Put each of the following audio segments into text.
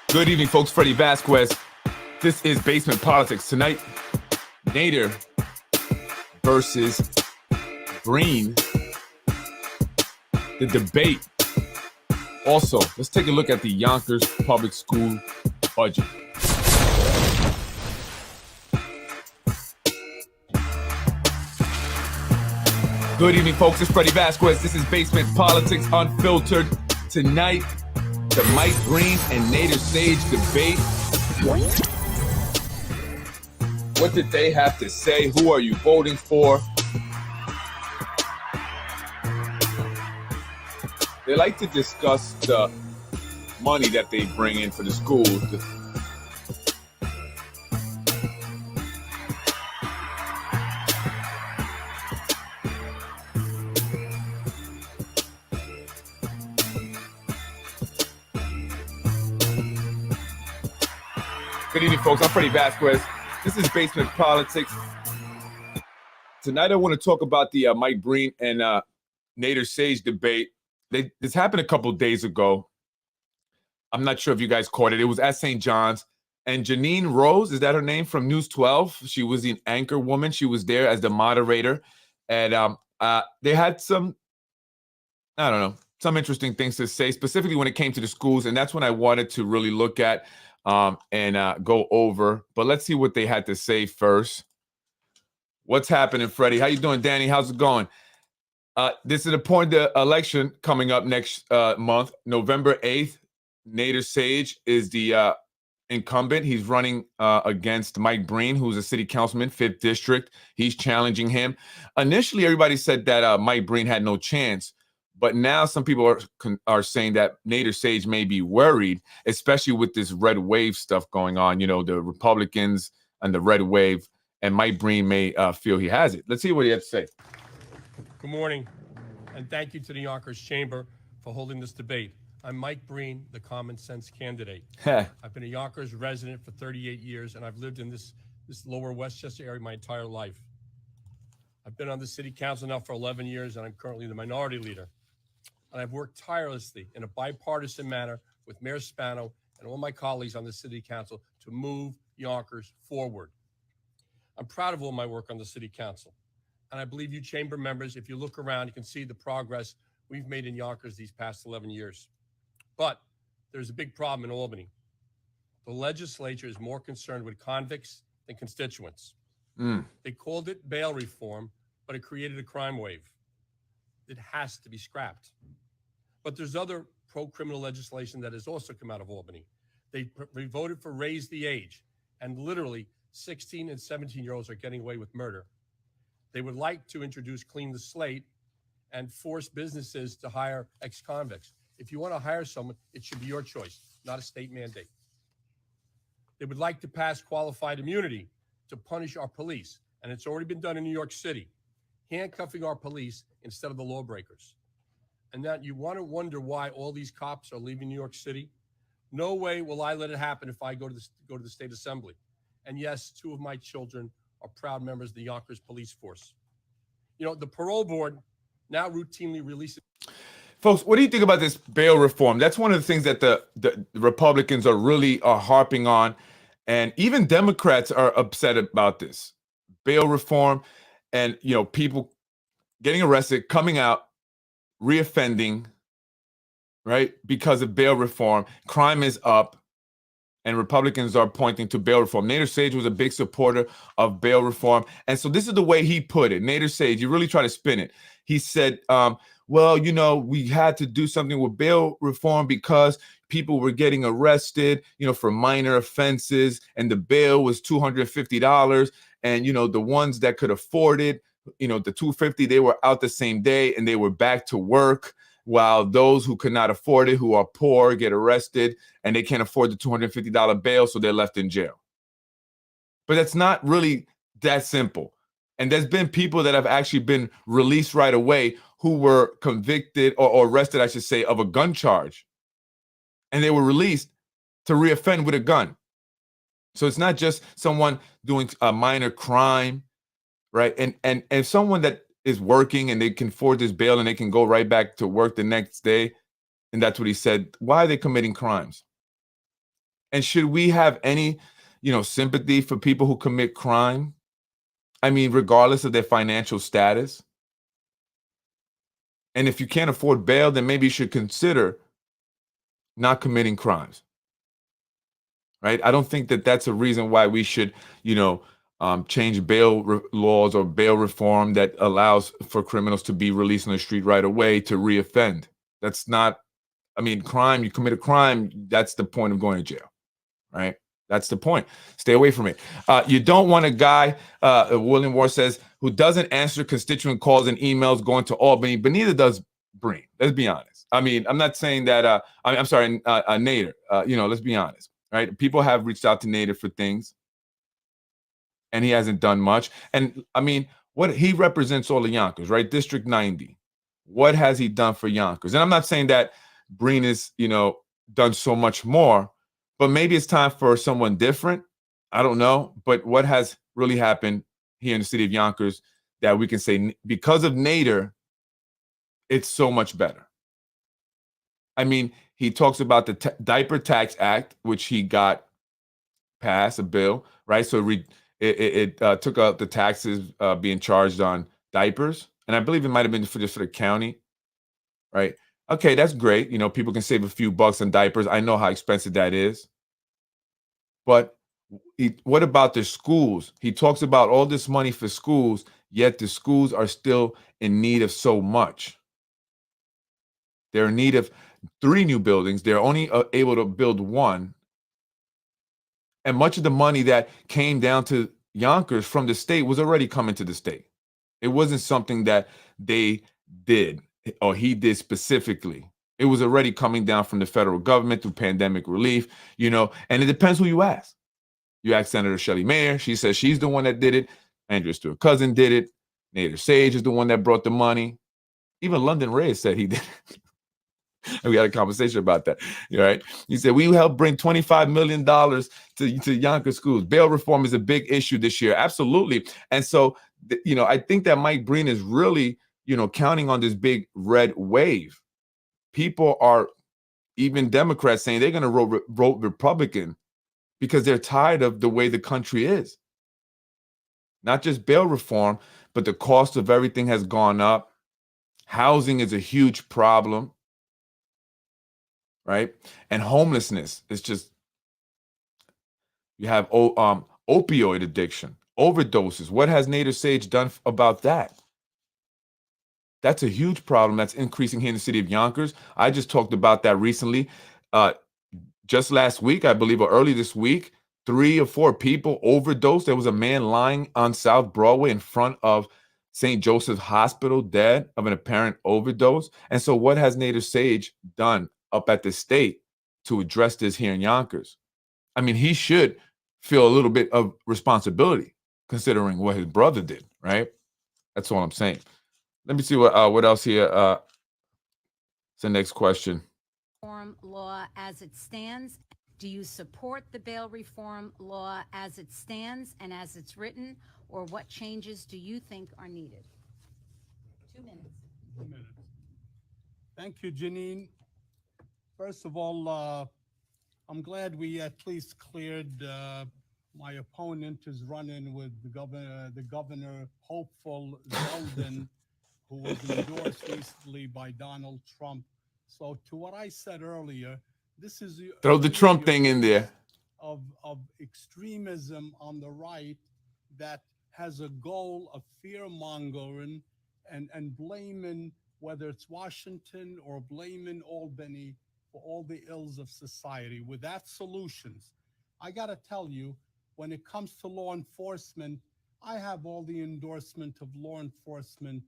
Good evening, folks. Freddie Vasquez. This is Basement Politics. Tonight, Nader versus Breen. The debate. Also, let's take a look at the Yonkers public school budget. Good evening, folks. It's Freddie Vasquez. This is Basement Politics Unfiltered. Tonight, the Mike Breen and Nader Sayegh debate. What did they have to say? Who are you voting for? They like to discuss the money that they bring in for the schools. Good evening, folks. I'm Freddie Vasquez. This is Basement Politics. Tonight, I want to talk about the Mike Breen and Nader Sayegh debate. This happened a couple days ago. I'm not sure if you guys caught it. It was at St. John's. And Janine Rose, is that her name, from News 12? She was the anchor woman. She was there as the moderator. And they had some, I don't know, some interesting things to say, specifically when it came to the schools. And that's when I wanted to really look at and go over. But let's see what they had to say first. What's happening, Freddie? How you doing, Danny? How's it going? This is an important election coming up next month, November 8th. Nader Sayegh is the incumbent. He's running against Mike Breen, who's a city councilman, 5th District. He's challenging him. Initially, everybody said that Mike Breen had no chance. But now some people are saying that Nader Sayegh may be worried, especially with this red wave stuff going on. You know, the Republicans and the red wave, and Mike Breen may feel he has it. Let's see what he has to say. Good morning, and thank you to the Yonkers Chamber for holding this debate. I'm Mike Breen, the common sense candidate. I've been a Yonkers resident for 38 years, and I've lived in this lower Westchester area my entire life. I've been on the city council now for 11 years, and I'm currently the minority leader. And I've worked tirelessly in a bipartisan manner with Mayor Spano and all my colleagues on the city council to move Yonkers forward. I'm proud of all my work on the city council. And I believe you chamber members, if you look around, you can see the progress we've made in Yonkers these past 11 years. But there's a big problem in Albany. The legislature is more concerned with convicts than constituents. They called it bail reform, but it created a crime wave. It has to be scrapped. But there's other pro-criminal legislation that has also come out of Albany. They voted for raise the age, and literally 16 and 17-year-olds are getting away with murder. They would like to introduce clean the slate and force businesses to hire ex-convicts. If you want to hire someone, it should be your choice, not a state mandate. They would like to pass qualified immunity to punish our police, and it's already been done in New York City, handcuffing our police instead of the lawbreakers. And that you want to wonder why all these cops are leaving New York City? No way will I let it happen if I go to the state assembly. And yes, 2 of my children are proud members of the Yonkers police force. You know, the parole board now routinely releases. Folks, what do you think about this bail reform? That's one of the things that the Republicans are really harping on. And even Democrats are upset about this bail reform, and, you know, people getting arrested, coming out, reoffending, right? Because of bail reform. Crime is up, and Republicans are pointing to bail reform. Nader Sayegh was a big supporter of bail reform. And so this is the way he put it. Nader Sayegh, you really try to spin it. He said, well, you know, we had to do something with bail reform because people were getting arrested, you know, for minor offenses, and the bail was $250. And, you know, the ones that could afford it, you know, the $250, they were out the same day and they were back to work, while those who could not afford it, who are poor, get arrested and they can't afford the $250 bail, so they're left in jail. But that's not really that simple. And there's been people that have actually been released right away who were convicted or arrested, I should say, of a gun charge. And they were released to reoffend with a gun. So it's not just someone doing a minor crime, right? And someone that is working and they can afford this bail and they can go right back to work the next day, and that's what he said, why are they committing crimes? And should we have any, sympathy for people who commit crime? I mean, regardless of their financial status. And if you can't afford bail, then maybe you should consider not committing crimes. Right? I don't think that that's a reason why we should, change bail laws or bail reform that allows for criminals to be released on the street right away to reoffend. That's not, crime, you commit a crime, that's the point of going to jail, right? That's the point. Stay away from it. You don't want a guy, William Moore says, who doesn't answer constituent calls and emails going to Albany, but neither does Breen. Let's be honest. I'm not saying that, I'm sorry, Nader, let's be honest, right? People have reached out to Nader for things, and he hasn't done much. And what he represents all the Yonkers, right? District 90. What has he done for Yonkers? And I'm not saying that Breen is, done so much more, but maybe it's time for someone different. I don't know. But what has really happened here in the city of Yonkers that we can say because of Nader, it's so much better? He talks about the Diaper Tax Act, which he got passed, a bill, right? So it took out the taxes being charged on diapers. And I believe it might have been just for the county, right? Okay, that's great. People can save a few bucks on diapers. I know how expensive that is. But what about the schools? He talks about all this money for schools, yet the schools are still in need of so much. They're in need of 3 new buildings. They're only able to build 1. And much of the money that came down to Yonkers from the state was already coming to the state. It wasn't something that they did or he did specifically. It was already coming down from the federal government through pandemic relief, and it depends who you ask. You ask Senator Shelley Mayer, she says she's the one that did it. Andrea Stewart Cousin did it. Nader Sayegh is the one that brought the money. Even London Reyes said he did it. And we had a conversation about that, right? He said, we helped bring $25 million to Yonkers schools. Bail reform is a big issue this year. Absolutely. And so, I think that Mike Breen is really, counting on this big red wave. People are, even Democrats, saying they're going to vote Republican because they're tired of the way the country is. Not just bail reform, but the cost of everything has gone up. Housing is a huge problem, right? And homelessness is just, you have opioid addiction, overdoses. What has Nader Sayegh done about that? That's a huge problem that's increasing here in the city of Yonkers. I just talked about that recently. Just last week, I believe, or early this week, 3 or 4 people overdosed. There was a man lying on South Broadway in front of St. Joseph's Hospital, dead of an apparent overdose. And so what has Nader Sayegh done up at the state to address this here in Yonkers? He should feel a little bit of responsibility considering what his brother did, right? That's all I'm saying. Let me see what else here. It's the next question. Reform law as it stands. Do you support the bail reform law as it stands and as it's written, or what changes do you think are needed? 2 minutes. 2 minutes. Thank you, Janine. First of all, I'm glad we at least cleared. My opponent is running with the governor hopeful Zeldin, who was endorsed recently by Donald Trump. So to what I said earlier, this is throw the Trump thing in there of extremism on the right that has a goal of fear mongering and blaming, whether it's Washington or blaming Albany for all the ills of society without solutions. I got to tell you, when it comes to law enforcement, I have all the endorsement of law enforcement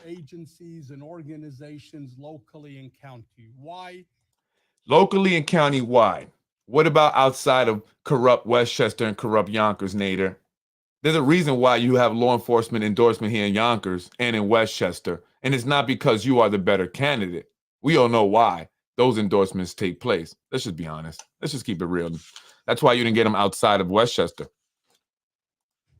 agencies and organizations locally and county. Why? Locally and county-wide. What about outside of corrupt Westchester and corrupt Yonkers, Nader? There's a reason why you have law enforcement endorsement here in Yonkers and in Westchester, and it's not because you are the better candidate. We all know why those endorsements take place. Let's just be honest. Let's just keep it real. That's why you didn't get them outside of Westchester.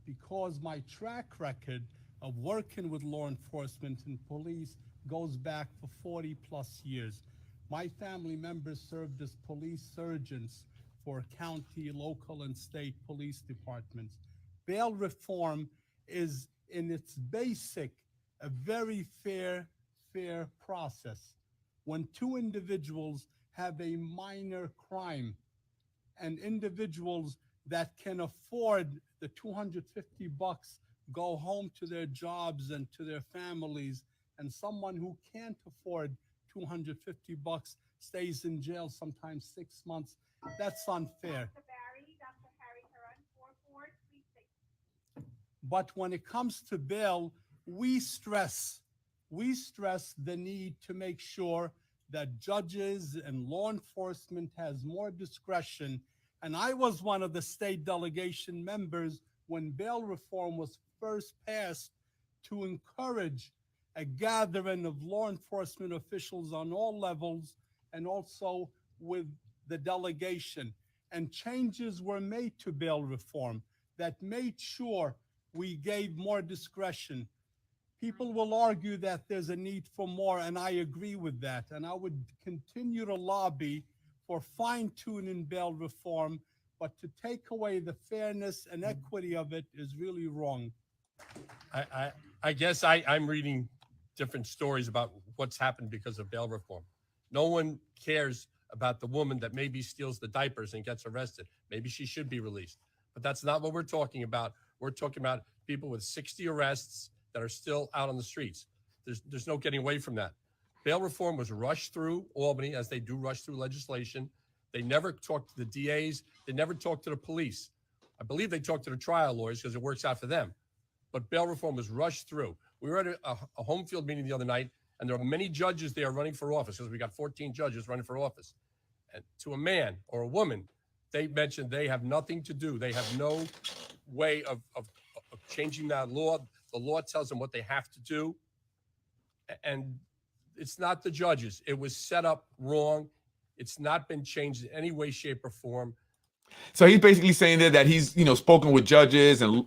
Because my track record of working with law enforcement and police goes back for 40 plus years. My family members served as police surgeons for county, local, and state police departments. Bail reform is, in its basic, a very fair process. When two individuals have a minor crime and individuals that can afford the $250 go home to their jobs and to their families, and someone who can't afford $250 stays in jail sometimes 6 months, that's unfair. But when it comes to bail, we stress the need to make sure that judges and law enforcement has more discretion. And I was one of the state delegation members when bail reform was first passed to encourage a gathering of law enforcement officials on all levels and also with the delegation. And changes were made to bail reform that made sure we gave more discretion. People will argue that there's a need for more, and I agree with that. And I would continue to lobby for fine-tuning bail reform, but to take away the fairness and equity of it is really wrong. I guess I'm reading different stories about what's happened because of bail reform. No one cares about the woman that maybe steals the diapers and gets arrested. Maybe she should be released. But that's not what we're talking about. We're talking about people with 60 arrests that are still out on the streets. There's no getting away from that. Bail reform was rushed through Albany, as they do rush through legislation. They never talked to the DAs. They never talked to the police. I believe they talked to the trial lawyers because it works out for them. But bail reform was rushed through. We were at a home field meeting the other night, and there are many judges there running for office, because we got 14 judges running for office. And to a man or a woman, they mentioned they have nothing to do. They have no way of changing that law. The law tells them what they have to do. And it's not the judges. It was set up wrong. It's not been changed in any way, shape, or form. So he's basically saying that he's, spoken with judges and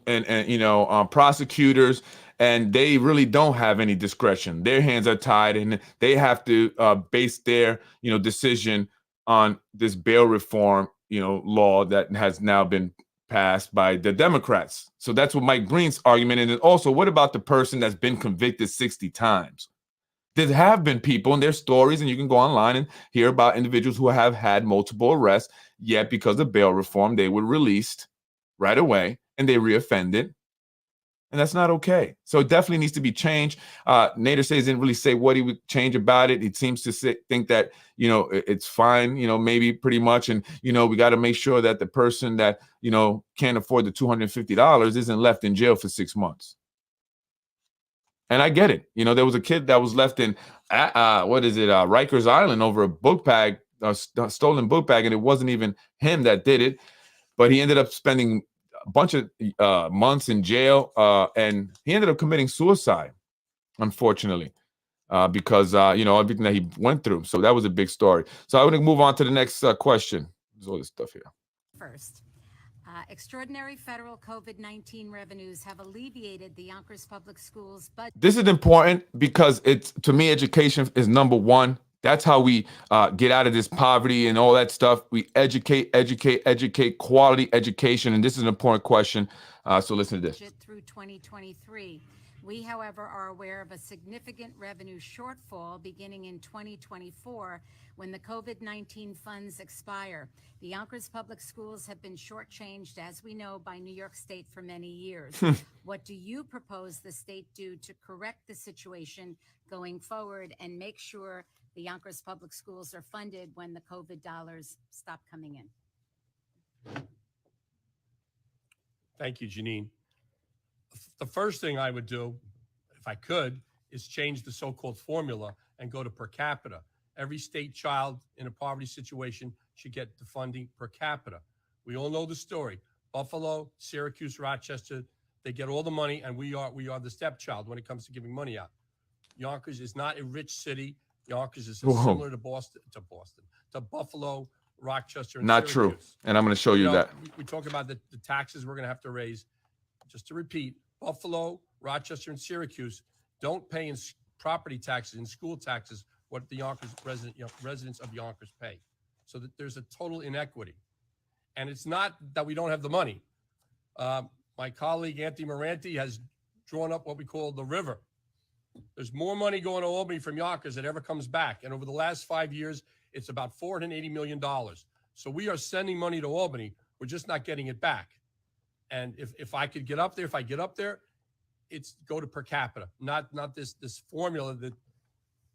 prosecutors, and they really don't have any discretion. Their hands are tied, and they have to base their, decision on this bail reform, law that has now been passed by the Democrats. So that's what Mike Breen's argument. And then also, what about the person that's been convicted 60 times? There have been people and their stories, and you can go online and hear about individuals who have had multiple arrests, yet because of bail reform, they were released right away and they reoffended. And that's not okay. So it definitely needs to be changed. Nader Sayegh didn't really say what he would change about it. He seems to think that, it's fine, maybe pretty much. And, we got to make sure that the person that, can't afford the $250 isn't left in jail for 6 months. And I get it. There was a kid that was left in, Rikers Island over a book bag, a stolen book bag, and it wasn't even him that did it. But he ended up spending a bunch of months in jail, and he ended up committing suicide, unfortunately, because, everything that he went through. So that was a big story. So I want to move on to the next question. There's all this stuff here. First. Extraordinary federal COVID-19 revenues have alleviated the Yonkers Public Schools budget. This is important because to me, education is number one. That's how we get out of this poverty and all that stuff. We educate, quality education. And this is an important question. So listen to this. Through 2023. We, however, are aware of a significant revenue shortfall beginning in 2024 when the COVID-19 funds expire. The Yonkers Public Schools have been shortchanged, as we know, by New York State for many years. What do you propose the state do to correct the situation going forward and make sure the Yonkers Public Schools are funded when the COVID dollars stop coming in? Thank you, Janine. The first thing I would do, if I could, is change the so-called formula and go to per capita. Every state child in a poverty situation should get the funding per capita. We all know the story. Buffalo, Syracuse, Rochester, they get all the money, and we are the stepchild when it comes to giving money out. Yonkers is not a rich city. Yonkers is similar to Buffalo, Rochester, and not Syracuse. True. And I'm going to show you that. We talk about the taxes we're going to have to raise. Just to repeat, Buffalo, Rochester and Syracuse don't pay in property taxes and school taxes what the Yonkers residents of Yonkers pay. So that there's a total inequity. And it's not that we don't have the money. My colleague, Anthony Moranti, has drawn up what we call the river. There's more money going to Albany from Yonkers than ever comes back. And over the last 5 years, it's about $480 million. So we are sending money to Albany. We're just not getting it back. And if I could get up there, it's go to per capita, not this formula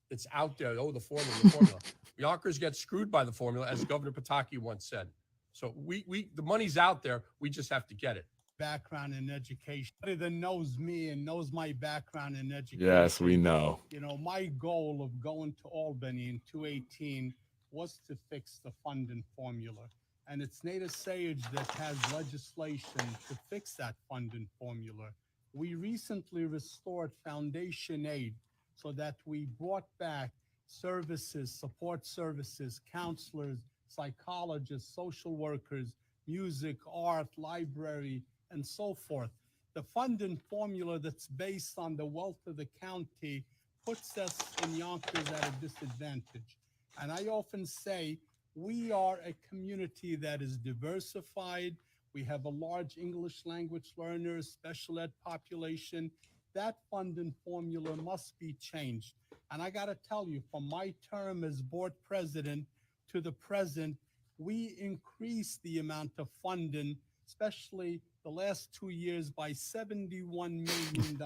that's out there. Oh, the formula. Yonkers get screwed by the formula, as Governor Pataki once said. So the money's out there. We just have to get it. Background in education. Anybody that knows me and knows my background in education. Yes, we know. You know, my goal of going to Albany in 2018 was to fix the funding formula. And it's Nader Sayegh that has legislation to fix that funding formula. We recently restored foundation aid so that we brought back services, support services, counselors, psychologists, social workers, music, art, library, and so forth. The funding formula that's based on the wealth of the county puts us in Yonkers at a disadvantage. And I often say we are a community that is diversified. We have a large English language learners, special ed population. That funding formula must be changed. And I got to tell you, from my term as board president to the present, we increased the amount of funding, especially the last 2 years, by $71 million.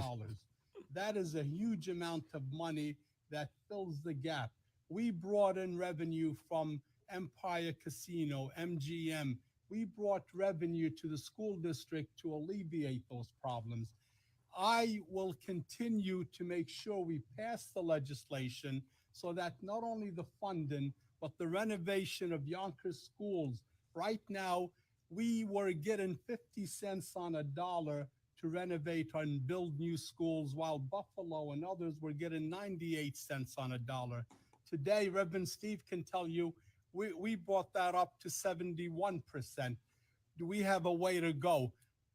That is a huge amount of money that fills the gap. We brought in revenue from Empire Casino, MGM. We brought revenue to the school district to alleviate those problems. I will continue to make sure we pass the legislation so that not only the funding, but the renovation of Yonkers schools. Right now, we were getting 50 cents on a dollar to renovate and build new schools, while Buffalo and others were getting 98 cents on a dollar. Today, Reverend Steve can tell you, we brought that up to 71%. Do we have a way to go?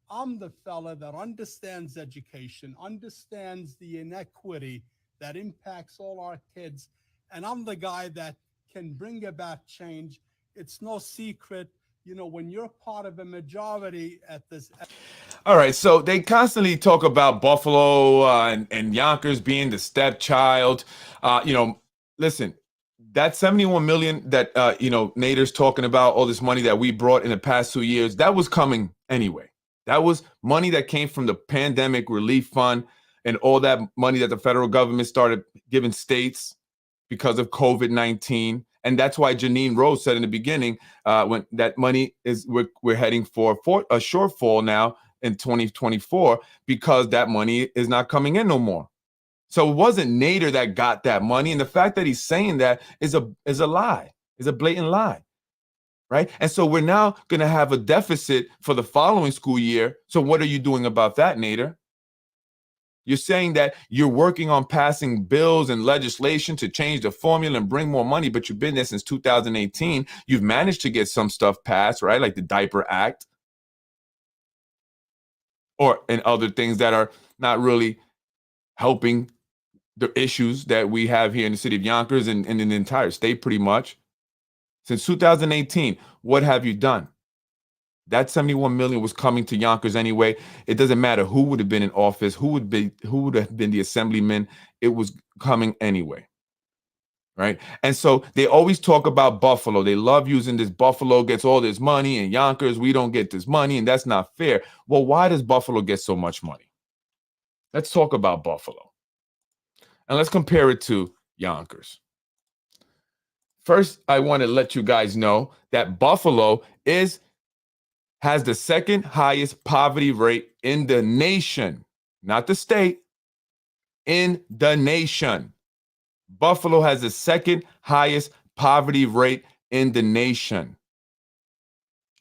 I'm the fella that understands education, understands the inequity that impacts all our kids, and I'm the guy that can bring about change. It's no secret, you know, when you're part of a majority at this. All right, so they constantly talk about Buffalo and Yonkers being the stepchild. Listen, that 71 million that Nader's talking about, all this money that we brought in the past 2 years, that was coming anyway. That was money that came from the pandemic relief fund and all that money that the federal government started giving states because of COVID-19. And that's why Janine Rose said in the beginning, when that money is, we're heading for a shortfall now in 2024 because that money is not coming in no more. So it wasn't Nader that got that money. And the fact that he's saying that is a lie, is a blatant lie. Right. And so we're now going to have a deficit for the following school year. So what are you doing about that, Nader? You're saying that you're working on passing bills and legislation to change the formula and bring more money, but you've been there since 2018. You've managed to get some stuff passed, right? Like the Diaper Act and other things that are not really helping the issues that we have here in the city of Yonkers and in the entire state pretty much. Since 2018, what have you done? That 71 million was coming to Yonkers anyway. It doesn't matter who would have been in office, who would have been the assemblyman. It was coming anyway. Right? And so they always talk about Buffalo. They love using this. Buffalo gets all this money and Yonkers, we don't get this money, and that's not fair. Well, why does Buffalo get so much money? Let's talk about Buffalo. And let's compare it to Yonkers. First, I want to let you guys know that Buffalo has the second highest poverty rate in the nation, not the state, in the nation. Buffalo has the second highest poverty rate in the nation.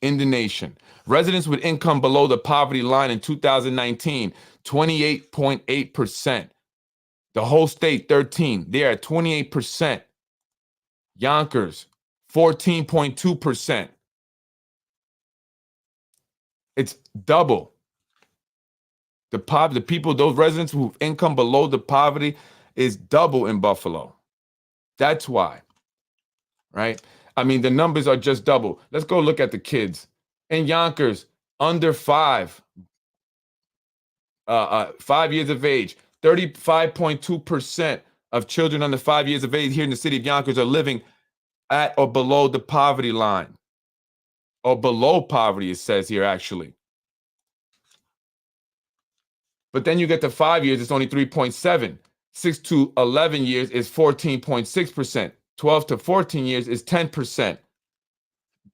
In the nation. Residents with income below the poverty line in 2019, 28.8%. The whole state, 13. They are at 28%. Yonkers, 14.2%. It's double The people, those residents who have income below the poverty is double in Buffalo. That's why, right? I mean, the numbers are just double. Let's go look at the kids. In Yonkers, under 5 years of age, 35.2% of children under 5 years of age here in the city of Yonkers are living at or below the poverty line. Or below poverty, it says here, actually. But then you get to 5 years, it's only 3.7. 6 to 11 years is 14.6%. 12 to 14 years is 10%.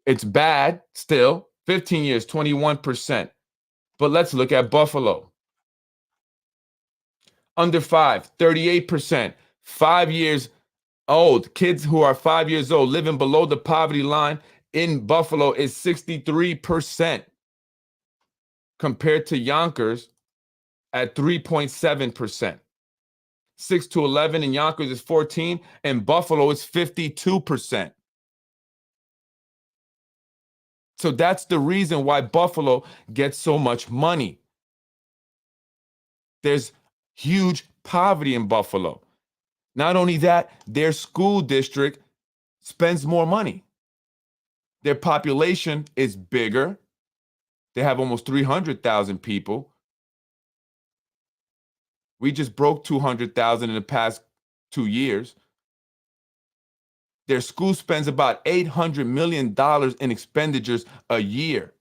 It's bad still. 15 years, 21%. But let's look at Buffalo. Under 5, 38%. 5 years old, kids who are 5 years old living below the poverty line in Buffalo is 63% compared to Yonkers at 3.7%. 6 to 11 in Yonkers is 14, and Buffalo is 52%. So that's the reason why Buffalo gets so much money. There's huge poverty in Buffalo. Not only that, their school district spends more money. Their population is bigger. They have almost 300,000 people. We just broke 200,000 in the past 2 years. Their school spends about $800 million in expenditures a year.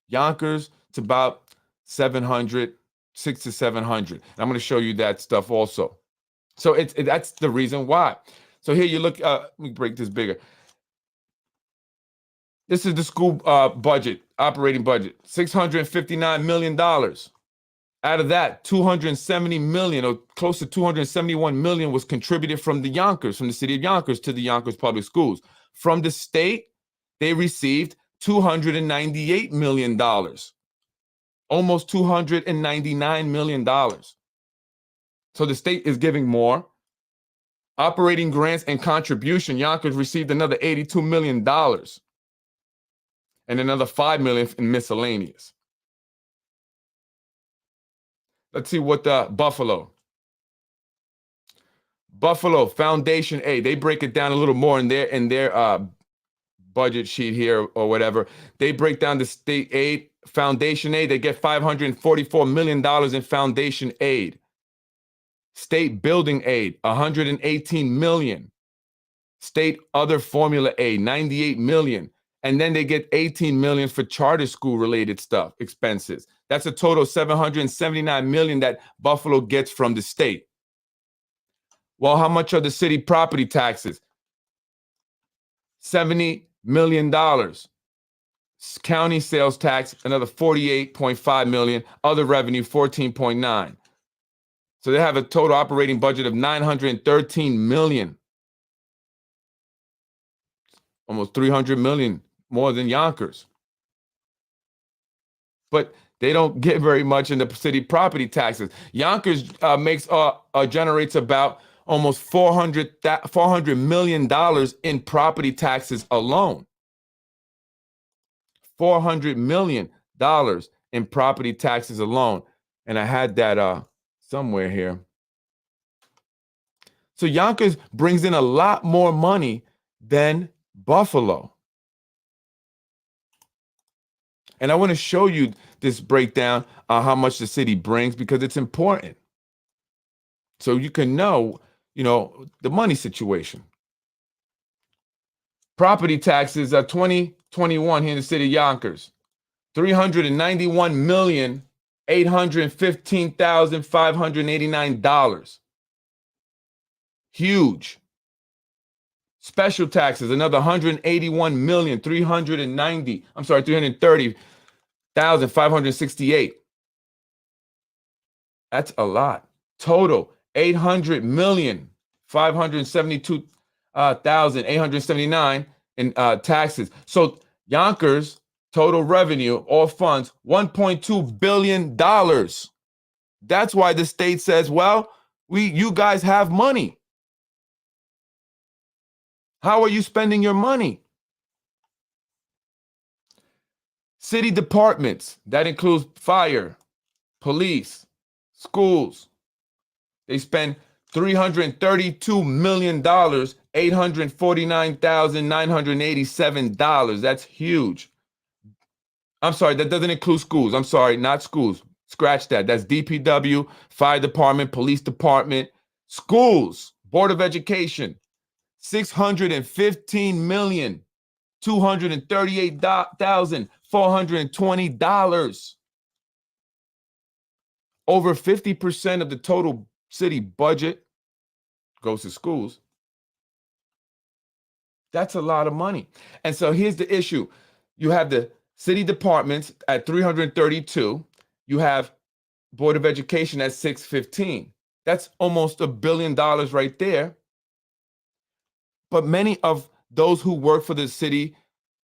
Yonkers, it's about 600 to 700. I'm going to show you that stuff also. So that's the reason why. So here you look, let me break this bigger. This is the school budget, operating budget, $659 million. Out of that, 270 million, or close to 271 million, was contributed from the city of Yonkers to the Yonkers Public Schools. From the state, they received $298 million, almost $299 million. So the state is giving more. Operating grants and contribution, Yonkers received another $82 million and another $5 million in miscellaneous. Let's see what Buffalo Foundation aid. They break it down a little more in their budget sheet here or whatever. They break down the state aid, foundation aid. They get $544 million in foundation aid. State building aid, $118 million. State other formula aid, $98 million. And then they get $18 million for charter school related stuff, expenses. That's a total of $779 million that Buffalo gets from the state. Well, how much are the city property taxes? $70 million. County sales tax, another $48.5 million. Other revenue, $14.9. So they have a total operating budget of $913 million. Almost $300 million more than Yonkers. But they don't get very much in the city property taxes. Yonkers generates about almost $400 million in property taxes alone. $400 million in property taxes alone. And I had that somewhere here. So Yonkers brings in a lot more money than Buffalo. And I want to show you this breakdown on how much the city brings, because it's important. So you can know, the money situation. Property taxes, 2021 here in the city of Yonkers, $391,815,589. Huge. Special taxes, another $330,568. That's a lot. Total, $800,572,879 in taxes. So Yonkers total revenue, all funds, $1.2 billion. That's why the state says, well, you guys have money. How are you spending your money? City departments, that includes fire, police, schools. They spend $332 million, $849,987. That's huge. I'm sorry, that doesn't include schools. I'm sorry, not schools. Scratch that. That's DPW, fire department, police department, schools, Board of Education, $615,238,420. Over 50% of the total city budget goes to schools. That's a lot of money. And so here's the issue. You have the city departments at 332. You have Board of Education at 615. That's almost $1 billion right there. But many of those who work for the city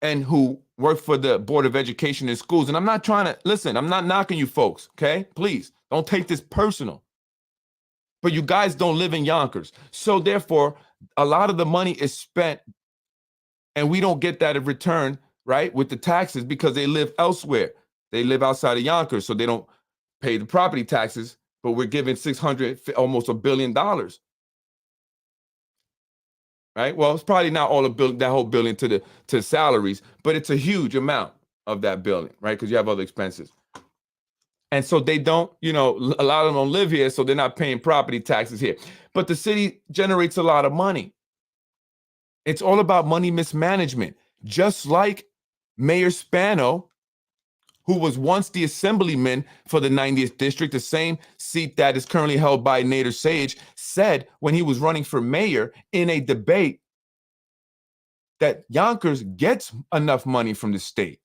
and who work for the Board of Education in schools, and I'm not trying to, listen, I'm not knocking you folks, okay? Please, don't take this personal. But you guys don't live in Yonkers. So therefore, a lot of the money is spent and we don't get that in return, right, with the taxes because they live elsewhere. They live outside of Yonkers, so they don't pay the property taxes, but we're giving almost $1 billion. Right? Well, it's probably not all that whole billion to salaries, but it's a huge amount of that billion, right? Because you have other expenses. And so they don't, a lot of them don't live here, so they're not paying property taxes here. But the city generates a lot of money. It's all about money mismanagement. Just like Mayor Spano, who was once the assemblyman for the 90th district, the same seat that is currently held by Nader Sayegh, said when he was running for mayor in a debate that Yonkers gets enough money from the state.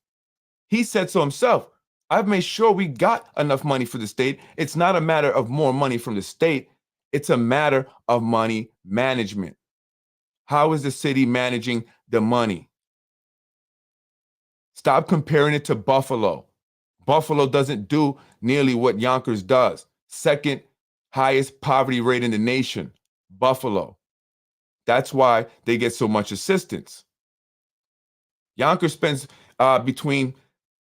He said so himself. I've made sure we got enough money for the state. It's not a matter of more money from the state. It's a matter of money management. How is the city managing the money? Stop comparing it to Buffalo. Buffalo doesn't do nearly what Yonkers does. Second highest poverty rate in the nation, Buffalo. That's why they get so much assistance. Yonkers spends between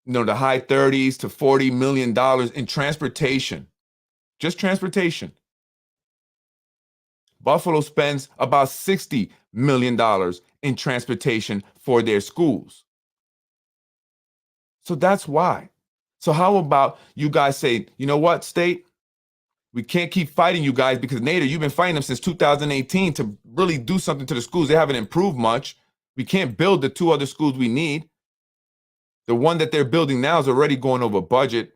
the high 30s to $40 million in transportation, just transportation. Buffalo spends about $60 million in transportation for their schools. So that's why. So how about you guys say, you know what, state? We can't keep fighting you guys because Nader, you've been fighting them since 2018 to really do something to the schools. They haven't improved much. We can't build the 2 other schools we need. The one that they're building now is already going over budget.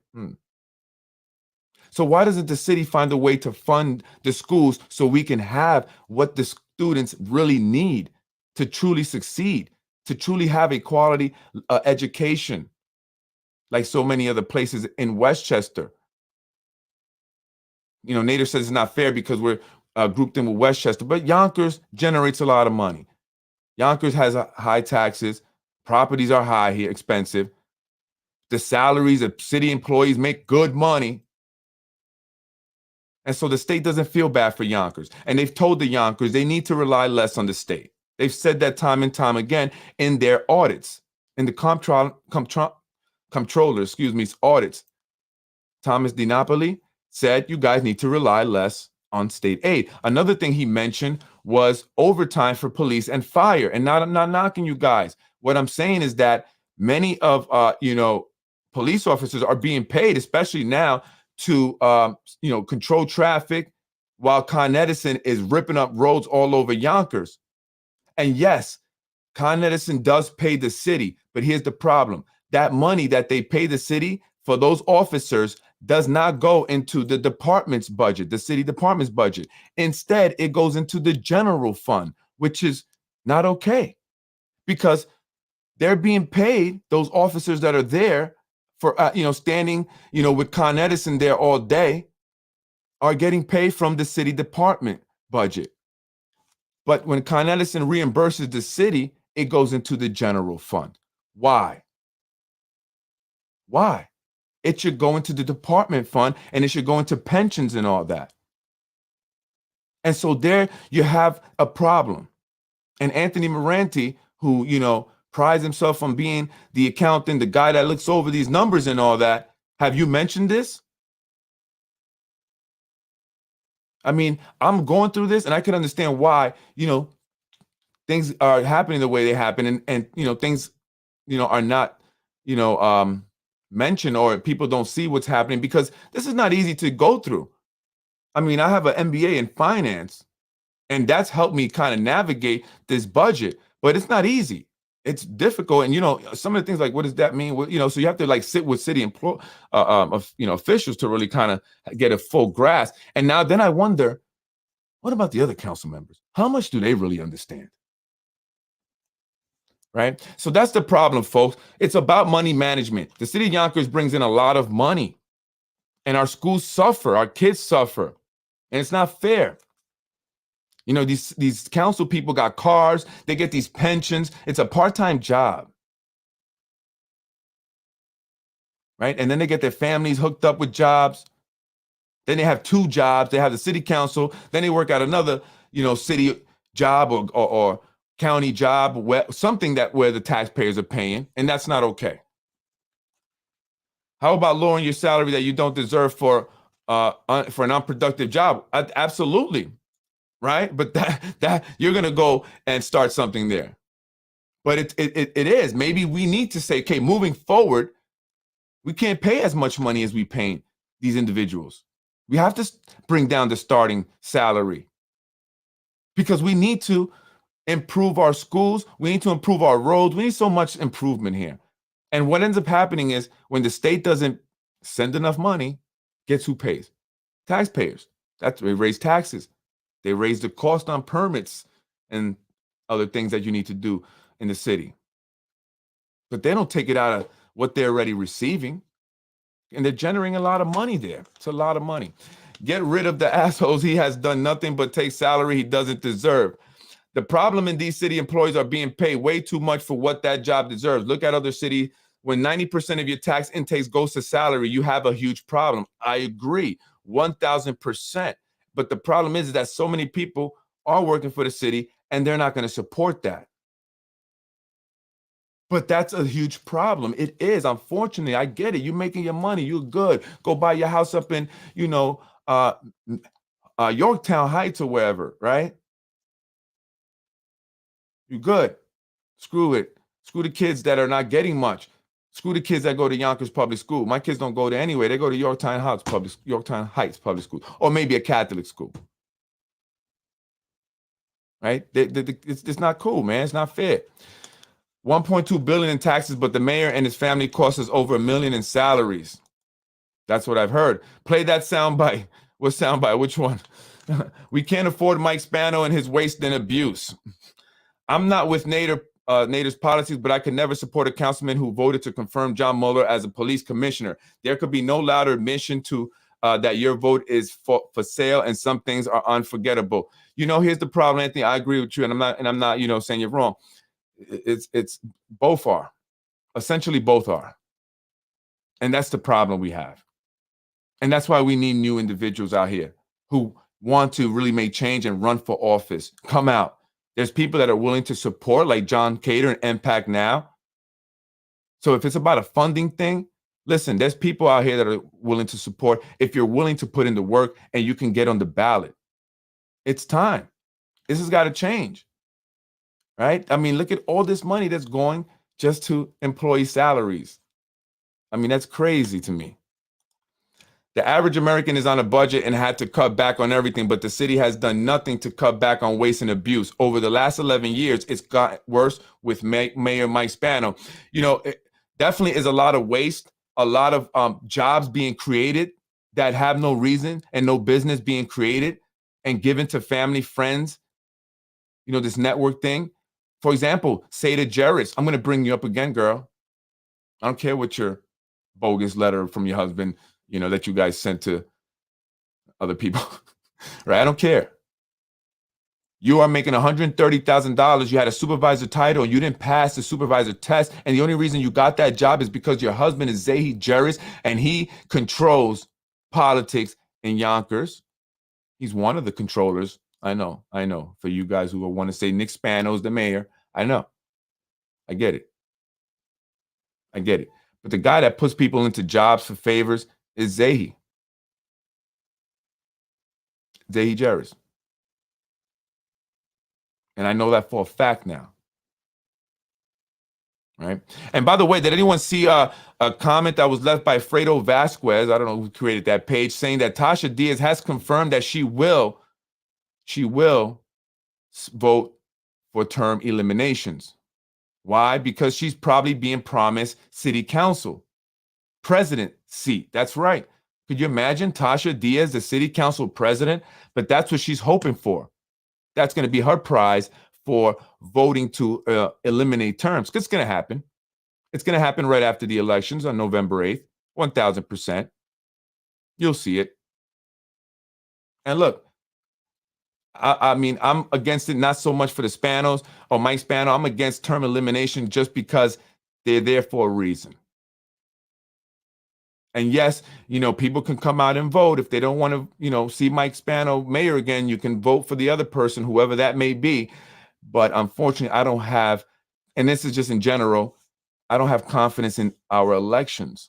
So why doesn't the city find a way to fund the schools so we can have what the students really need to truly succeed, to truly have a quality education, like so many other places in Westchester? Nader says it's not fair because we're grouped in with Westchester, but Yonkers generates a lot of money. Yonkers has high taxes. Properties are high here, expensive. The salaries of city employees make good money. And so the state doesn't feel bad for Yonkers. And they've told the Yonkers they need to rely less on the state. They've said that time and time again in their audits, in the comptroller's audits. Thomas DiNapoli said you guys need to rely less on state aid. Another thing he mentioned was overtime for police and fire. And not knocking you guys. What I'm saying is that many of police officers are being paid, especially now, to control traffic, while Con Edison is ripping up roads all over Yonkers. And yes, Con Edison does pay the city, but here's the problem: that money that they pay the city for those officers does not go into the department's budget, the city department's budget. Instead, it goes into the general fund, which is not okay, because they're being paid, those officers that are there for, standing, with Con Edison there all day, are getting paid from the city department budget. But when Con Edison reimburses the city, it goes into the general fund. Why? Why? It should go into the department fund and it should go into pensions and all that. And so there you have a problem. And Anthony Moranti, who, prides himself on being the accountant, the guy that looks over these numbers and all that. Have you mentioned this? I mean, I'm going through this and I can understand why, things are happening the way they happen, and things, are not, mentioned, or people don't see what's happening, because this is not easy to go through. I mean, I have an MBA in finance, and that's helped me kind of navigate this budget, but it's not easy. It's difficult. And, some of the things, like, what does that mean? Well, so you have to, like, sit with city officials to really kind of get a full grasp. And now then I wonder, what about the other council members? How much do they really understand? Right? So that's the problem, folks. It's about money management. The city of Yonkers brings in a lot of money, and our schools suffer, our kids suffer, and it's not fair. These council people got cars, they get these pensions. It's a part-time job, right? And then they get their families hooked up with jobs. Then they have 2 jobs. They have the city council. Then they work at another, city job or county job, something where the taxpayers are paying, and that's not okay. How about lowering your salary that you don't deserve for an unproductive job? Absolutely, right? But that you're gonna go and start something there. But it is. Maybe we need to say, okay, moving forward, we can't pay as much money as we pay these individuals. We have to bring down the starting salary, because we need to improve our schools. We need to improve our roads. We need so much improvement here. And what ends up happening is, when the state doesn't send enough money, guess who pays? Taxpayers. They raise taxes. They raise the cost on permits and other things that you need to do in the city. But they don't take it out of what they're already receiving. And they're generating a lot of money there. It's a lot of money. Get rid of the assholes. He has done nothing but take salary he doesn't deserve. The problem in these city employees are being paid way too much for what that job deserves. Look at other cities. When 90% of your tax intake goes to salary, you have a huge problem. I agree, 1,000%. But the problem is that so many people are working for the city, and they're not going to support that. But that's a huge problem. It is. Unfortunately, I get it. You're making your money. You're good. Go buy your house up in, Yorktown Heights or wherever, right? You're good. Screw it. Screw the kids that are not getting much. Screw the kids that go to Yonkers Public School. My kids don't go there anyway. They go to Yorktown Heights Public School, or maybe a Catholic school. Right? It's not cool, man. It's not fair. 1.2 billion in taxes, but the mayor and his family cost us over $1 million in salaries. That's what I've heard. Play that soundbite. What soundbite? Which one? We can't afford Mike Spano and his waste and abuse. I'm not with Nader's policies, but I could never support a councilman who voted to confirm John Mueller as a police commissioner. There could be no louder admission to that your vote is for sale, and some things are unforgettable. Here's the problem, Anthony. I agree with you, and I'm not, saying you're wrong. It's both are. Essentially, both are. And that's the problem we have. And that's why we need new individuals out here who want to really make change and run for office. Come out. There's people that are willing to support, like John Cater and Impact Now. So if it's about a funding thing, listen, there's people out here that are willing to support if you're willing to put in the work and you can get on the ballot. It's time. This has got to change, right? I mean, look at all this money that's going just to employee salaries. I mean, that's crazy to me. The average American is on a budget and had to cut back on everything, but the city has done nothing to cut back on waste and abuse. Over the last 11 years, it's got worse with Mayor Mike Spano. It definitely is a lot of waste, a lot of jobs being created that have no reason and no business being created and given to family, friends, this network thing. For example, Seda Jarris, I'm going to bring you up again, girl. I don't care what your bogus letter from your husband, that you guys sent to other people, right? I don't care. You are making $130,000. You had a supervisor title and you didn't pass the supervisor test. And the only reason you got that job is because your husband is Zahi Jarris and he controls politics in Yonkers. He's one of the controllers. I know. For you guys who want to say Nick Spano's the mayor, I know. I get it. I get it. But the guy that puts people into jobs for favors is Zahi Jarris. And I know that for a fact now. Right. And by the way, did anyone see a comment that was left by Fredo Vasquez? I don't know who created that page, saying that Tasha Diaz has confirmed that she will vote for term eliminations. Why? Because she's probably being promised city council, president seat. That's right. Could you imagine Tasha Diaz, the city council president? But that's what she's hoping for. That's going to be her prize for voting to eliminate terms. It's going to happen. It's going to happen right after the elections on November 8th, 1,000%. You'll see it. And look, I mean, I'm against it, not so much for the Spanos or Mike Spano. I'm against term elimination just because they're there for a reason. And yes, you know, people can come out and vote. If they don't want to, you know, see Mike Spano mayor again, you can vote for the other person, whoever that may be. But unfortunately, I don't have, and this is just in general, I don't have confidence in our elections.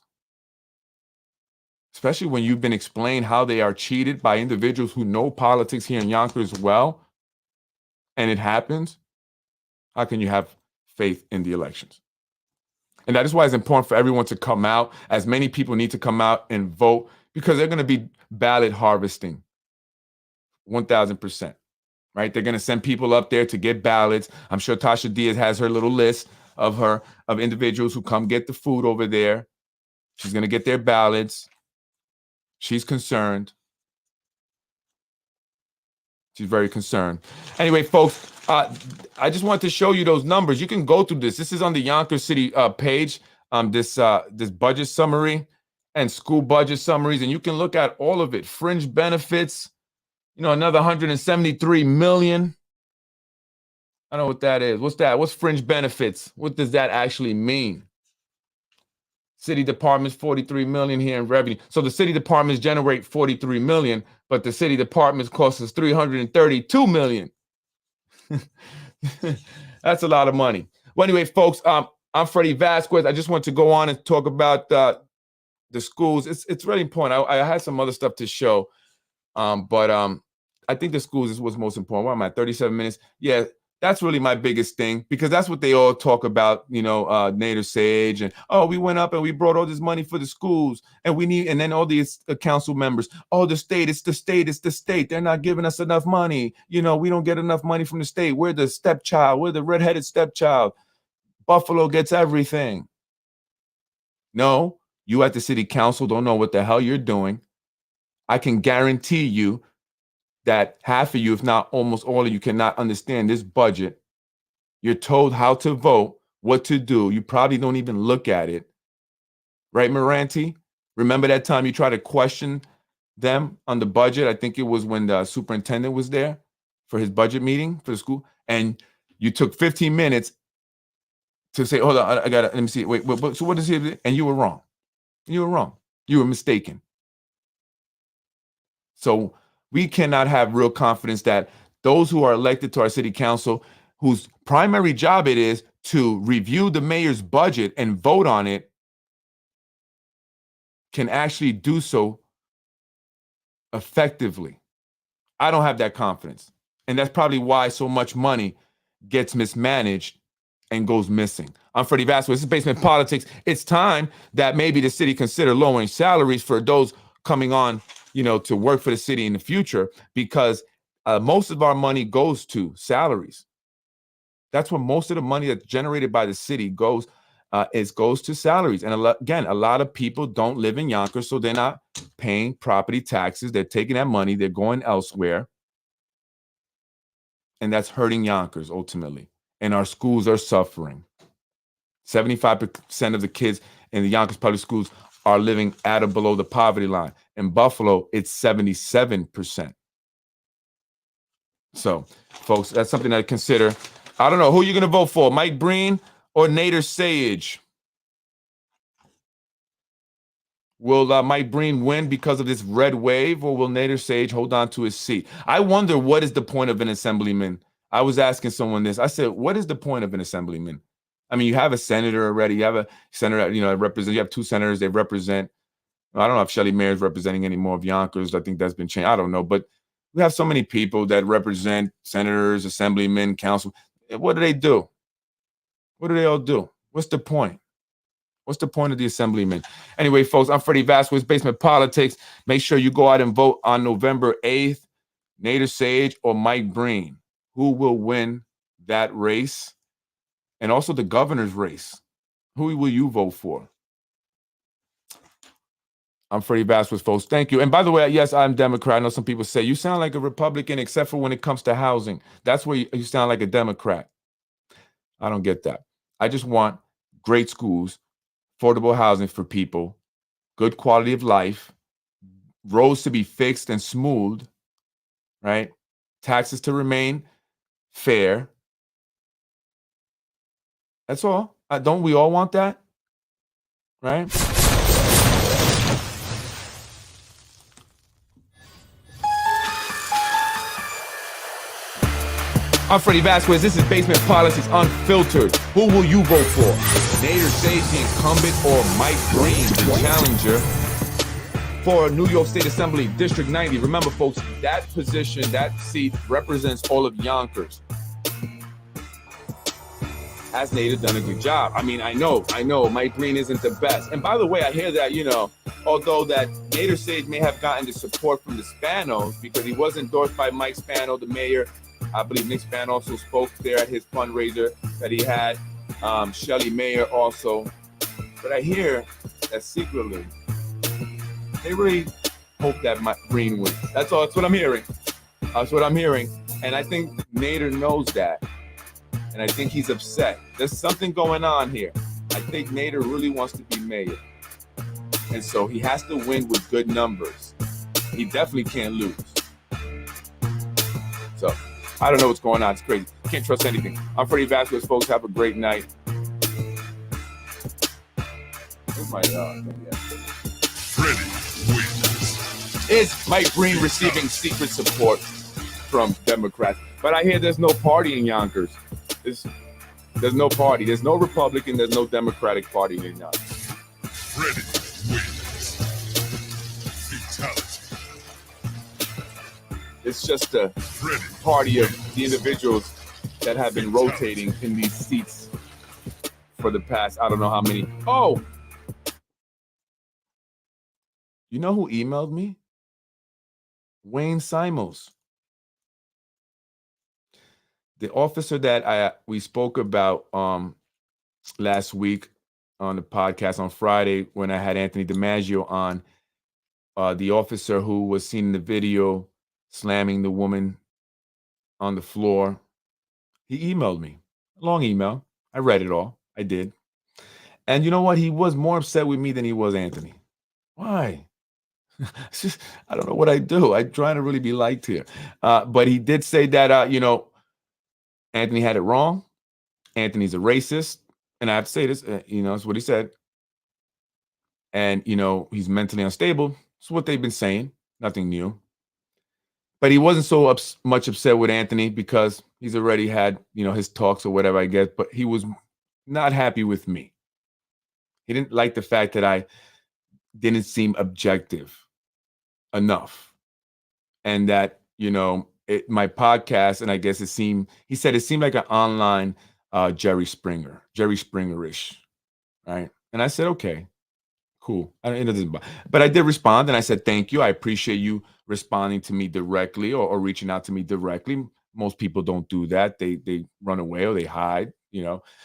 Especially when you've been explained how they are cheated by individuals who know politics here in Yonkers well, and it happens. How can you have faith in the elections? And that is why it's important for everyone to come out. As many people need to come out and vote, because they're going to be ballot harvesting 1,000%. Right? They're going to send people up there to get ballots. I'm sure Tasha Diaz has her little list of individuals who come get the food over there. She's going to get their ballots. She's concerned. She's very concerned. Anyway, folks, I just wanted to show you those numbers. You can go through this. This is on the Yonkers City page, this budget summary and school budget summaries, and you can look at all of it. Fringe benefits, you know, another 173 million. I don't know what that is. What's that? What's fringe benefits? What does that actually mean? City departments, 43 million here in revenue. So the city departments generate 43 million, but the city departments cost us 332 million. That's a lot of money. Well, anyway, folks, I'm Freddie Vasquez. I just want to go on and talk about the schools. It's really important. I had some other stuff to show, but I think the schools is what's most important. What am I, 37 minutes? Yeah, that's really my biggest thing, because that's what they all talk about, you know, Nader Sayegh, and, oh, we went up and we brought all this money for the schools, and we need, and then all these council members, oh, the state, it's the state, it's the state. They're not giving us enough money. You know, we don't get enough money from the state. We're the stepchild. We're the redheaded stepchild. Buffalo gets everything. No, you at the city council don't know what the hell you're doing. I can guarantee you that half of you, if not almost all of you, cannot understand this budget. You're told how to vote, what to do. You probably don't even look at it. Right, Moranti? Remember that time you tried to question them on the budget? I think it was when the superintendent was there for his budget meeting for the school. And you took 15 minutes to say, hold on, I got to, let me see. Wait, so what is he? And you were wrong. You were wrong. You were mistaken. So we cannot have real confidence that those who are elected to our city council, whose primary job it is to review the mayor's budget and vote on it, can actually do so effectively. I don't have that confidence. And that's probably why so much money gets mismanaged and goes missing. I'm Freddie Vasquez. This is Basement Politics. It's time that maybe the city consider lowering salaries for those coming on, you know, to work for the city in the future, because most of our money goes to salaries. That's where most of the money that's generated by the city goes to salaries. And again, a lot of people don't live in Yonkers, so they're not paying property taxes. They're taking that money, they're going elsewhere. And that's hurting Yonkers ultimately. And our schools are suffering. 75% of the kids in the Yonkers public schools are living at or below the poverty line. In Buffalo, it's 77%. So, folks, that's something to consider. I don't know who you're going to vote for, Mike Breen or Nader Sayegh. Will Mike Breen win because of this red wave, or will Nader Sayegh hold on to his seat? I wonder, what is the point of an assemblyman? I was asking someone this. I said, what is the point of an assemblyman? I mean, you have a senator already. You have a senator, you have 2 senators. They represent. I don't know if Shelley Mayer is representing any more of Yonkers. I think that's been changed. I don't know. But we have so many people that represent senators, assemblymen, council. What do? What do they all do? What's the point? What's the point of the assemblyman? Anyway, folks, I'm Freddie Vasquez, Basement Politics. Make sure you go out and vote on November 8th. Nader Sayegh or Mike Breen. Who will win that race? And also the governor's race. Who will you vote for? I'm Freddie Vasquez, folks. Thank you. And by the way, yes, I'm Democrat. I know some people say you sound like a Republican, except for when it comes to housing. That's where you sound like a Democrat. I don't get that. I just want great schools, affordable housing for people, good quality of life, roads to be fixed and smooth, right? Taxes to remain fair. That's all. Don't we all want that? Right? I'm Freddie Vasquez. This is Basement Politics Unfiltered. Who will you vote for? Nader Sayegh, the incumbent, or Mike Breen, the challenger for New York State Assembly, District 90? Remember, folks, that position, that seat represents all of Yonkers. Has Nader done a good job? I mean, I know Mike Breen isn't the best. And by the way, I hear that, although that Nader Sayegh may have gotten the support from the Spanos because he was endorsed by Mike Spano, the mayor. I believe Nick Spano also spoke there at his fundraiser that he had. Shelley Mayer also. But I hear that secretly, they really hope that Mike Breen wins. That's all. That's what I'm hearing. That's what I'm hearing. And I think Nader knows that. And I think he's upset. There's something going on here. I think Nader really wants to be mayor. And so he has to win with good numbers. He definitely can't lose. So I don't know what's going on. It's crazy. Can't trust anything. I'm Freddie Vasquez, folks. Have a great night. Oh my God. Freddie wins. Is Mike Breen receiving secret support from Democrats? But I hear there's no party in Yonkers. There's no party. There's no Republican. There's no Democratic party in Yonkers. Freddie wins. Fatality. It's just a party of the individuals that have been rotating in these seats for the past, I don't know how many. Oh, you know who emailed me? Wayne Simos. The officer that we spoke about last week on the podcast on Friday when I had Anthony DiMaggio on, the officer who was seen in the video slamming the woman on the floor, he emailed me. A long email. I read it all. I did. And you know what? He was more upset with me than he was Anthony. Why? It's just, I don't know what I do. I'm trying to really be liked here. But he did say that, Anthony had it wrong. Anthony's a racist. And I have to say this, that's what he said. And, he's mentally unstable. That's what they've been saying. Nothing new. But he wasn't so much upset with Anthony because he's already had, his talks or whatever, I guess. But he was not happy with me. He didn't like the fact that I didn't seem objective enough. And that, my podcast, and I guess he said it seemed like an online Jerry Springer-ish, right? And I said, okay, cool. But I did respond, and I said, thank you. I appreciate you responding to me directly or reaching out to me directly. Most people don't do that. They run away or they hide,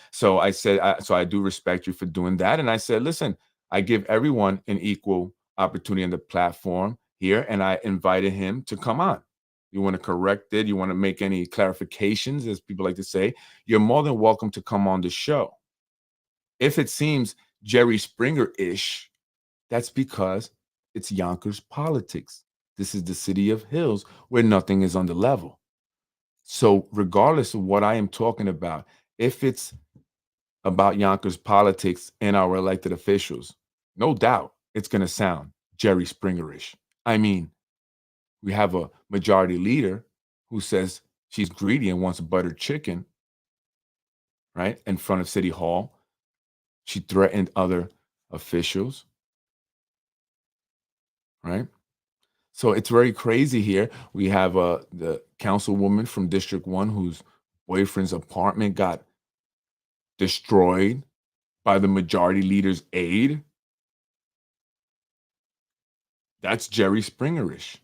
So I said, so I do respect you for doing that. And I said, listen, I give everyone an equal opportunity on the platform here, and I invited him to come on. You want to correct it? You want to make any clarifications, as people like to say? You're more than welcome to come on the show. If it seems Jerry Springer-ish, that's because it's Yonkers politics. This is the city of Hills where nothing is on the level. So regardless of what I am talking about, if it's about Yonkers politics and our elected officials, no doubt it's going to sound Jerry Springer-ish. I mean, we have a majority leader who says she's greedy and wants buttered chicken, right, in front of City Hall. She threatened other officials, right? So it's very crazy here. We have the councilwoman from District 1 whose boyfriend's apartment got destroyed by the majority leader's aide. That's Jerry Springerish.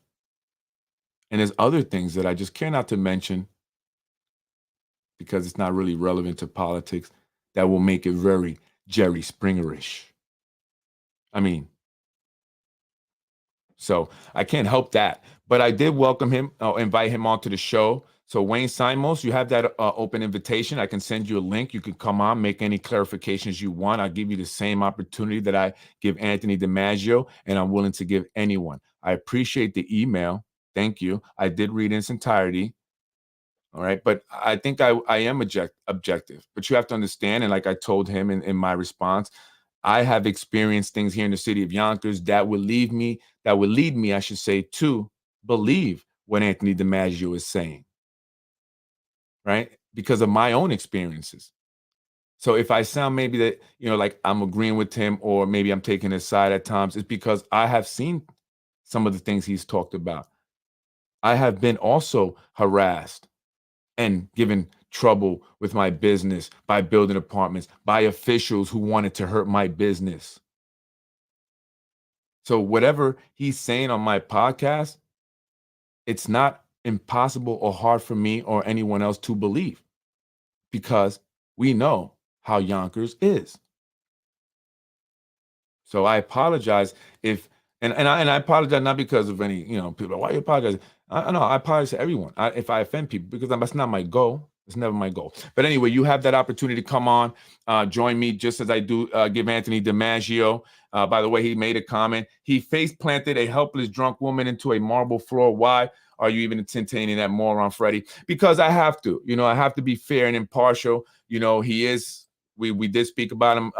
And there's other things that I just care not to mention because it's not really relevant to politics that will make it very Jerry Springerish. I mean, so I can't help that. But I did welcome him, invite him onto the show. So Wayne Simons, you have that open invitation. I can send you a link. You can come on, make any clarifications you want. I'll give you the same opportunity that I give Anthony DiMaggio, and I'm willing to give anyone. I appreciate the email. Thank you. I did read in its entirety. All right. But I think I am objective. But you have to understand, and like I told him in my response, I have experienced things here in the city of Yonkers that would lead me, I should say, to believe what Anthony DiMaggio is saying, right? Because of my own experiences. So if I sound maybe that, like I'm agreeing with him or maybe I'm taking his side at times, it's because I have seen some of the things he's talked about. I have been also harassed and given trouble with my business by building apartments, by officials who wanted to hurt my business. So whatever he's saying on my podcast, it's not impossible or hard for me or anyone else to believe because we know how Yonkers is. So I apologize if, and I apologize not because of any, people, why you apologize? I know I apologize to everyone if I offend people because that's not my goal. It's never my goal. But anyway, you have that opportunity to come on, join me just as I do give Anthony DiMaggio. By the way, he made a comment. He face planted a helpless drunk woman into a marble floor. Why are you even entertaining that moron, Freddie? Because I have to. I have to be fair and impartial. He is. We did speak about him.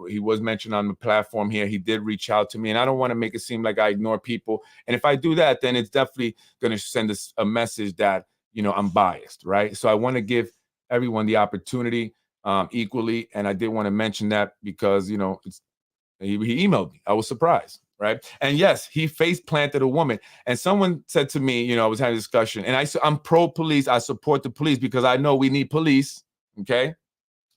He was mentioned on the platform here. He did reach out to me, and I don't want to make it seem like I ignore people. And if I do that, then it's definitely going to send us a message that I'm biased, right? So I want to give everyone the opportunity equally, and I did want to mention that because he emailed me. I was surprised, right? And yes, he face planted a woman. And someone said to me, I was having a discussion, and I'm pro police. I support the police because I know we need police. Okay.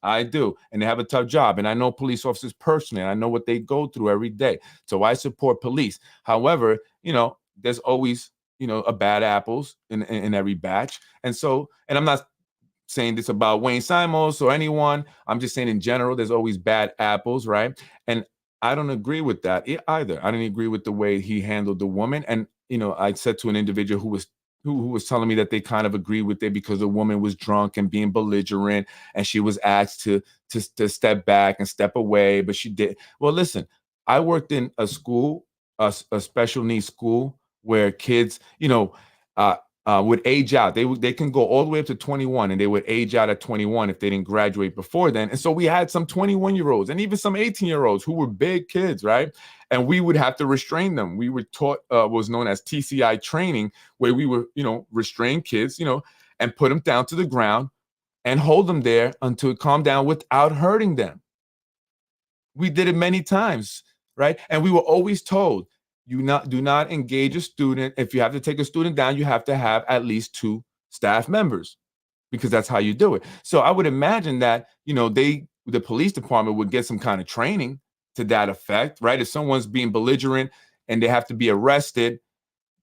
I do. And they have a tough job. And I know police officers personally. And I know what they go through every day. So I support police. However, there's always, a bad apples in every batch. And I'm not saying this about Wayne Simons or anyone. I'm just saying in general, there's always bad apples, right? And I don't agree with that either. I didn't agree with the way he handled the woman. And, I said to an individual who was telling me that they kind of agree with it because the woman was drunk and being belligerent and she was asked to step back and step away, but she did. Well, listen, I worked in a school, a special needs school where kids, would age out. They can go all the way up to 21 and they would age out at 21 if they didn't graduate before then. And so we had some 21-year-olds and even some 18-year-olds who were big kids, right? And we would have to restrain them. We were taught what was known as TCI training, where we were, restrain kids, and put them down to the ground and hold them there until it calmed down without hurting them. We did it many times, right? And we were always told, do not engage a student. If you have to take a student down, you have to have at least 2 staff members because that's how you do it. So I would imagine that, the police department would get some kind of training to that effect, right? If someone's being belligerent and they have to be arrested,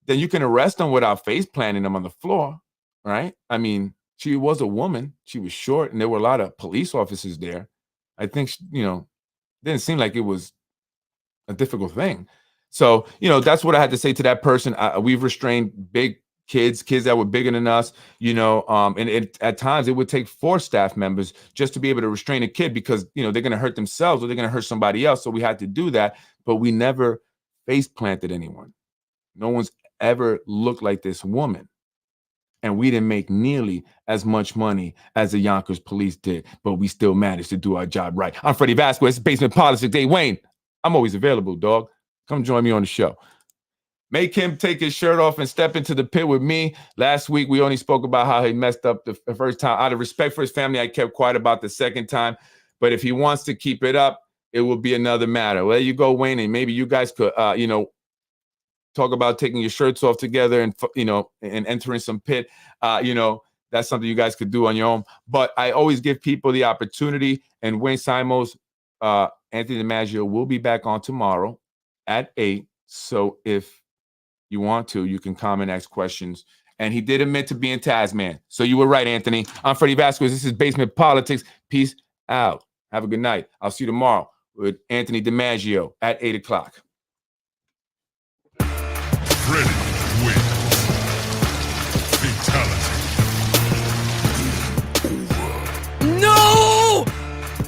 then you can arrest them without face planting them on the floor, right? I mean, she was a woman. She was short and there were a lot of police officers there. I think, didn't seem like it was a difficult thing. So, that's what I had to say to that person. We've restrained big kids that were bigger than us, and at times it would take 4 staff members just to be able to restrain a kid because, they're going to hurt themselves or they're going to hurt somebody else. So we had to do that, but we never face planted anyone. No one's ever looked like this woman. And we didn't make nearly as much money as the Yonkers police did, but we still managed to do our job right. I'm Freddie Vasquez, Basement Politics. Hey, Wayne, I'm always available, dog. Come join me on the show. Make him take his shirt off and step into the pit with me. Last week, we only spoke about how he messed up the first time. Out of respect for his family, I kept quiet about the second time. But if he wants to keep it up, it will be another matter. Well, there you go, Wayne. And maybe you guys could, talk about taking your shirts off together and, and entering some pit. That's something you guys could do on your own. But I always give people the opportunity. And Wayne Simos, Anthony DiMaggio will be back on tomorrow at 8. So if you want to, you can comment, ask questions. And he did admit to being Tasman. So you were right, Anthony. I'm Freddie Vasquez. This is Basement Politics. Peace out. Have a good night. I'll see you tomorrow with Anthony DiMaggio at 8 o'clock.